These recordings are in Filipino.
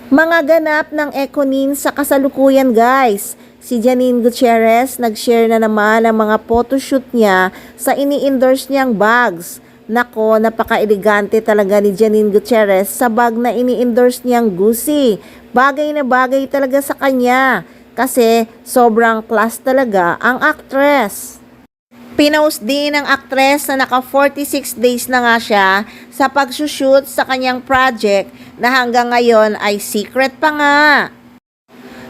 Mga ganap ng Econin sa kasalukuyan guys. Si Janine Gutierrez nag-share na naman ng mga photoshoot niya sa ini-endorse niyang bags. Nako, napaka-elegante talaga ni Janine Gutierrez sa bag na ini-endorse niyang Gucci. Bagay na bagay talaga sa kanya kasi sobrang class talaga ang actress. Pinost din ng aktres na naka 46 days na nga siya sa pagsushoot sa kanyang project na hanggang ngayon ay secret pa nga.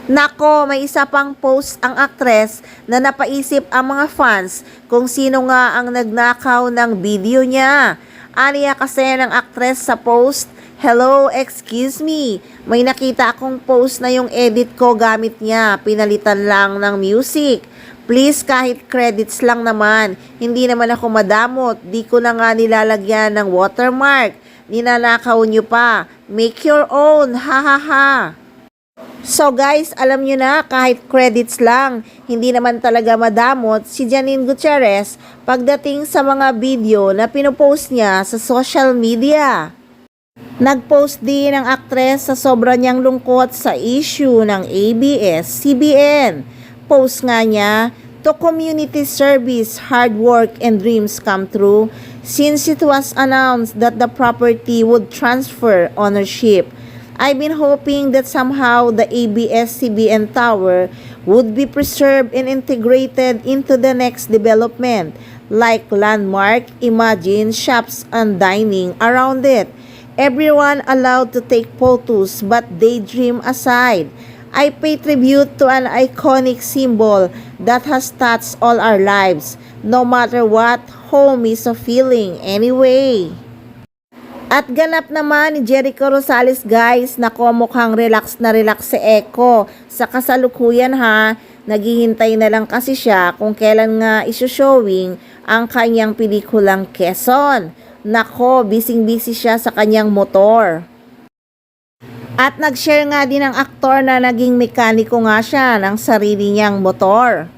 Nako, may isa pang post ang aktres na napaisip ang mga fans kung sino nga ang nagnakaw ng video niya. Aniya kasi ng aktres sa post, "Hello, excuse me. May nakita akong post na yung edit ko gamit niya. Pinalitan lang ng music. Please, kahit credits lang naman. Hindi naman ako madamot. Di ko na nga nilalagyan ng watermark. Ninanakaw nyo pa. Make your own. Ha ha ha." So guys, alam nyo na, kahit credits lang, hindi naman talaga madamot si Janine Gutierrez pagdating sa mga video na pinopost niya sa social media. Nag-post din ang aktres sa sobra niyang lungkot sa issue ng ABS-CBN. Post nga niya, "To community service, hard work and dreams come true since it was announced that the property would transfer ownership. I've been hoping that somehow the ABS-CBN Tower would be preserved and integrated into the next development, like landmark, imagine shops and dining around it. Everyone allowed to take photos but daydream aside. I pay tribute to an iconic symbol that has touched all our lives. No matter what, home is a feeling anyway." At ganap naman ni Jericho Rosales guys, nako, mukhang relax na relax si Eco sa kasalukuyan ha. Naghihintay na lang kasi siya kung kailan nga isu-showing ang kanyang pelikulang Quezon. Nako, busy siya sa kanyang motor. At nag-share nga din ang aktor na naging mekaniko nga siya ng sarili niyang motor.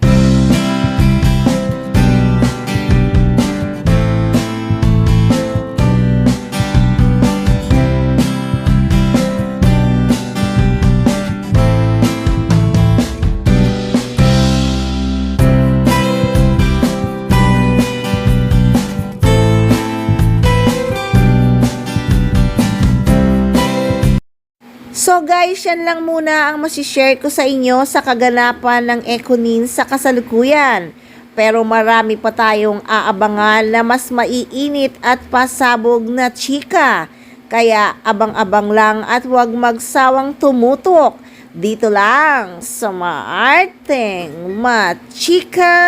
So guys, yan lang muna ang masishare ko sa inyo sa kaganapan ng Econin sa kasalukuyan. Pero marami pa tayong aabangan na mas maiinit at pasabog na chika. Kaya abang-abang lang at huwag magsawang tumutok. Dito lang sa Maarteng Machika!